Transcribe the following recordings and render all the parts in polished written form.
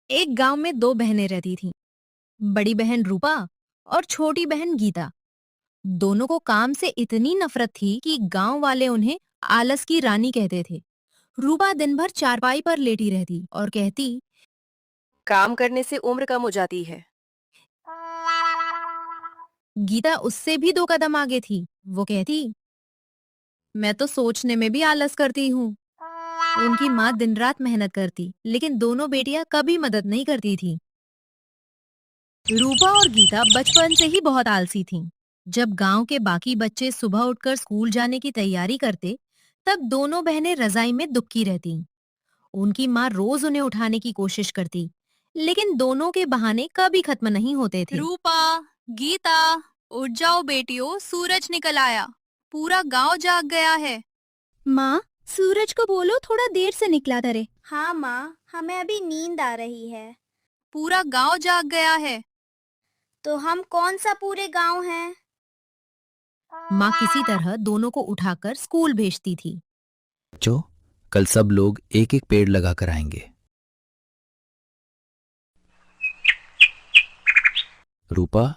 एक गांव में दो बहनें रहती थीं। बड़ी बहन रूपा और छोटी बहन गीता। दोनों को काम से इतनी नफरत थी कि गांव वाले उन्हें आलस की रानी कहते थे। रूपा दिन भर चारपाई पर लेटी रहती और कहती, काम करने से उम्र कम हो जाती है। गीता उससे भी दो कदम आगे थी। वो कहती, मैं तो सोचने में भी आलस करती हूँ। उनकी माँ दिन रात मेहनत करती, लेकिन दोनों बेटियां कभी मदद नहीं करती थी। रूपा और गीता बचपन से ही बहुत आलसी थीं। जब गांव के बाकी बच्चे सुबह उठकर स्कूल जाने की तैयारी करते, तब दोनों बहनें रजाई में दुबकी रहतीं। उनकी माँ रोज उन्हें उठाने की कोशिश करती, लेकिन दोनों के बहाने कभी खत्म नहीं होते थे। रूपा, गीता, उठ जाओ बेटियों, सूरज निकल आया। पूरा गांव जाग गया है। माँ, सूरज को बोलो थोड़ा देर से निकला करे। हाँ माँ, हमें अभी नींद आ रही है। पूरा गांव जाग गया है। तो हम कौन सा पूरे गांव हैं? माँ किसी तरह दोनों को उठाकर स्कूल भेजती थी। बच्चों, कल सब लोग एक एक पेड़ लगा कर आएंगे। रूपा,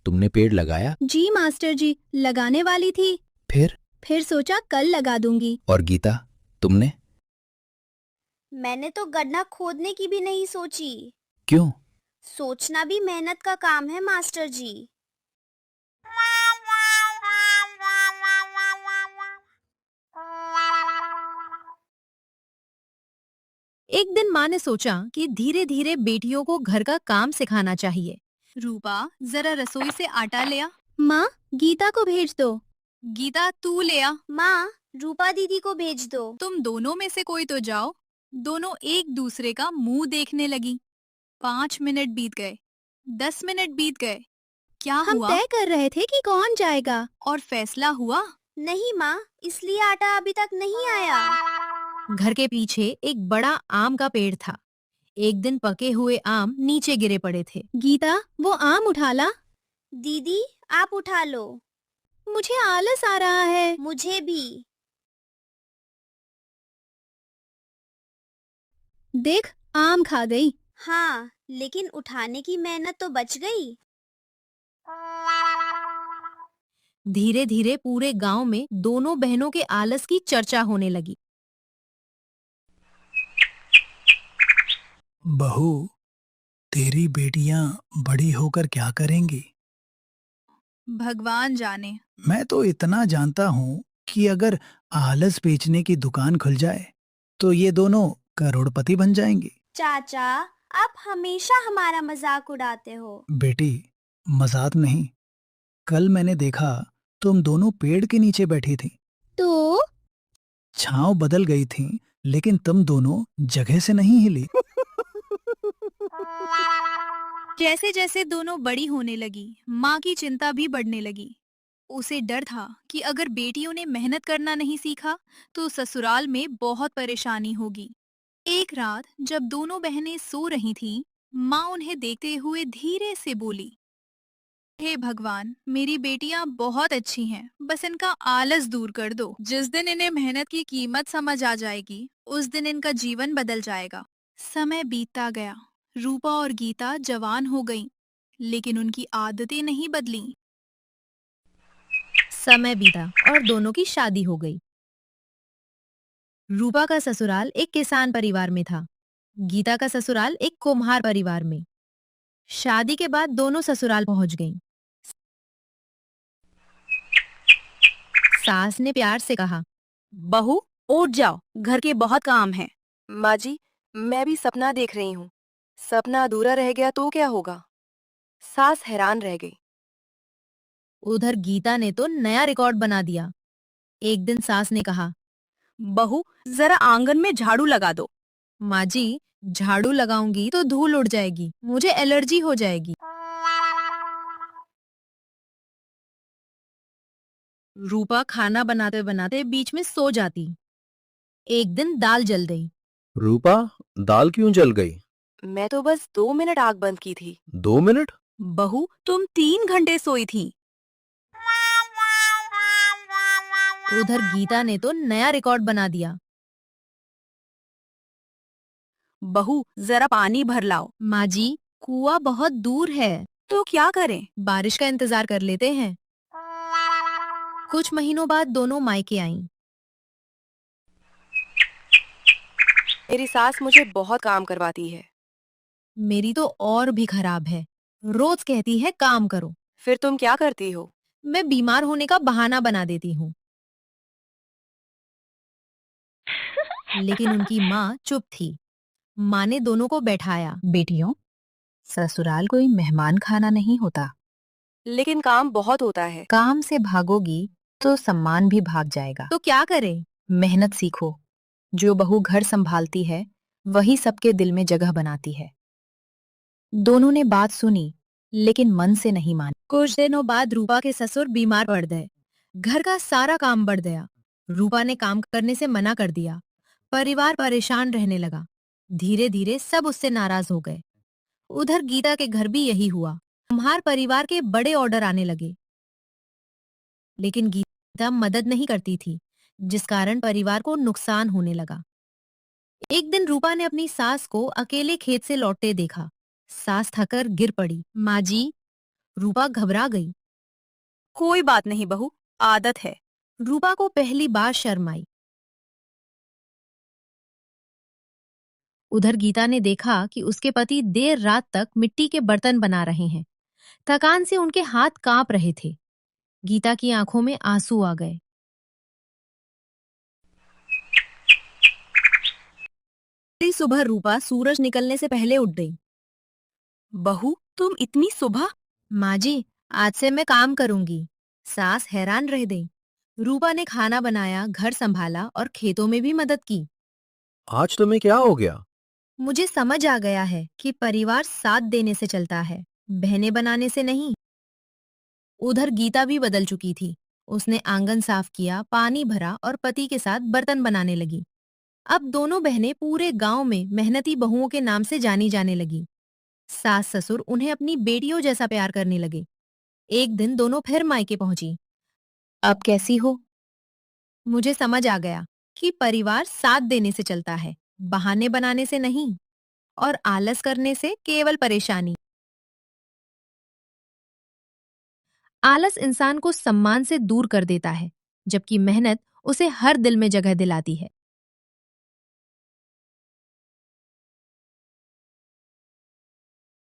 तुमने पेड़ लगाया? जी मास्टर जी, लगाने वाली थी। फिर सोचा कल लगा दूंगी। और गीता, तुमने? मैंने तो गड्ढा खोदने की भी नहीं सोची। क्यों? सोचना भी मेहनत का काम है मास्टर जी। एक दिन माँ ने सोचा कि धीरे धीरे बेटियों को घर का काम सिखाना चाहिए। रूपा, जरा रसोई से आटा ले आ। माँ, गीता को भेज दो। गीता, तू ले आ। माँ, रूपा दीदी को भेज दो। तुम दोनों में से कोई तो जाओ। दोनों एक दूसरे का मुंह देखने लगी। 5 मिनट बीत गए, 10 मिनट बीत गए। क्या हम हुआ? तय कर रहे थे कि कौन जाएगा। और फैसला हुआ? नहीं माँ, इसलिए आटा अभी तक नहीं आया। घर के पीछे एक बड़ा आम का पेड़ था। एक दिन पके हुए आम नीचे गिरे पड़े थे। गीता, वो आम उठा ला। दीदी, आप उठा लो। मुझे आलस आ रहा है। मुझे भी। देख, आम खा गई। हाँ, लेकिन उठाने की मेहनत तो बच गई। धीरे धीरे पूरे गांव में दोनों बहनों के आलस की चर्चा होने लगी। बहू, तेरी बेटियां बड़ी होकर क्या करेंगी? भगवान जाने। मैं तो इतना जानता हूँ कि अगर आलस बेचने की दुकान खुल जाए तो ये दोनों करोड़पति बन जाएंगी। चाचा, आप हमेशा हमारा मजाक उड़ाते हो। बेटी, मजाक नहीं। कल मैंने देखा तुम दोनों पेड़ के नीचे बैठी थी। तो छांव बदल गई थी, लेकिन तुम दोनों जगह से नहीं हिली। जैसे जैसे दोनों बड़ी होने लगी, माँ की चिंता भी बढ़ने लगी। उसे डर था कि अगर बेटियों ने मेहनत करना नहीं सीखा तो ससुराल में बहुत परेशानी होगी। एक रात जब दोनों बहनें सो रही थीं, माँ उन्हें देखते हुए धीरे से बोली, हे भगवान, मेरी बेटियां बहुत अच्छी हैं, बस इनका आलस दूर कर दो। जिस दिन इन्हें मेहनत की कीमत समझ आ जाएगी, उस दिन इनका जीवन बदल जाएगा। समय बीतता गया। रूपा और गीता जवान हो गईं, लेकिन उनकी आदतें नहीं बदलीं। समय बीता और दोनों की शादी हो गई। रूपा का ससुराल एक किसान परिवार में था। गीता का ससुराल एक कुम्हार परिवार में। शादी के बाद दोनों ससुराल पहुंच गईं। सास ने प्यार से कहा, बहू, उठ जाओ, घर के बहुत काम हैं। माँ जी, मैं भी सपना देख रही हूँ। सपना अधूरा रह गया तो क्या होगा? सास हैरान रह गई। उधर गीता ने तो नया रिकॉर्ड बना दिया। एक दिन सास ने कहा, बहू, जरा आंगन में झाड़ू लगा दो। माँ जी, झाड़ू लगाऊंगी तो धूल उड़ जाएगी, मुझे एलर्जी हो जाएगी। रूपा खाना बनाते बनाते बीच में सो जाती। एक दिन दाल जल गई। रूपा, दाल क्यों जल गई? मैं तो बस 2 मिनट आग बंद की थी। 2 मिनट? बहू, तुम 3 घंटे सोई थी। उधर गीता ने तो नया रिकॉर्ड बना दिया। बहू जरा पानी भर लाओ। माँ जी, कुआं बहुत दूर है। तो क्या करें? बारिश का इंतजार कर लेते हैं। कुछ महीनों बाद दोनों मायके आईं। मेरी सास मुझे बहुत काम करवाती है। मेरी तो और भी खराब है। रोज कहती है काम करो। फिर तुम क्या करती हो? मैं बीमार होने का बहाना बना देती हूँ। लेकिन उनकी माँ चुप थी। माँ ने दोनों को बैठाया। बेटियों, ससुराल कोई मेहमान खाना नहीं होता। लेकिन काम बहुत होता है। काम से भागोगी तो सम्मान भी भाग जाएगा। तो क्या करें? मेहनत सीखो। जो बहू घर संभालती है वही सबके दिल में जगह बनाती है। दोनों ने बात सुनी लेकिन मन से नहीं मानी। कुछ दिनों बाद रूपा के ससुर बीमार पड़ गए। घर का सारा काम बढ़ गया। रूपा ने काम करने से मना कर दिया। परिवार परेशान रहने लगा। धीरे धीरे सब उससे नाराज हो गए। उधर गीता के घर भी यही हुआ। कुम्हार परिवार के बड़े ऑर्डर आने लगे। लेकिन गीता मदद नहीं करती थी, जिस कारण परिवार को नुकसान होने लगा। एक दिन रूपा ने अपनी सास को अकेले खेत से लौटते देखा। सास थककर गिर पड़ी। माँ जी, रूपा घबरा गई। कोई बात नहीं बहू, आदत है। रूपा को पहली बार शर्म आई। उधर गीता ने देखा कि उसके पति देर रात तक मिट्टी के बर्तन बना रहे हैं। थकान से उनके हाथ कांप रहे थे। गीता की आंखों में आंसू आ गए। अगली सुबह रूपा सूरज निकलने से पहले उठ गई। बहू तुम इतनी सुबह? माँ जी, आज से मैं काम करूंगी। सास हैरान रह गई। रूपा ने खाना बनाया, घर संभाला और खेतों में भी मदद की। आज तुम्हें क्या हो गया? मुझे समझ आ गया है कि परिवार साथ देने से चलता है, बहने बनाने से नहीं। उधर गीता भी बदल चुकी थी। उसने आंगन साफ किया, पानी भरा और पति के साथ बर्तन बनाने लगी। अब दोनों बहनें पूरे गांव में मेहनती बहुओं के नाम से जानी जाने लगी। सास ससुर उन्हें अपनी बेटियों जैसा प्यार करने लगे। एक दिन दोनों फिर मायके पहुंची। अब कैसी हो? मुझे समझ आ गया कि परिवार साथ देने से चलता है, बहाने बनाने से नहीं। और आलस करने से केवल परेशानी। आलस इंसान को सम्मान से दूर कर देता है, जबकि मेहनत उसे हर दिल में जगह दिलाती है।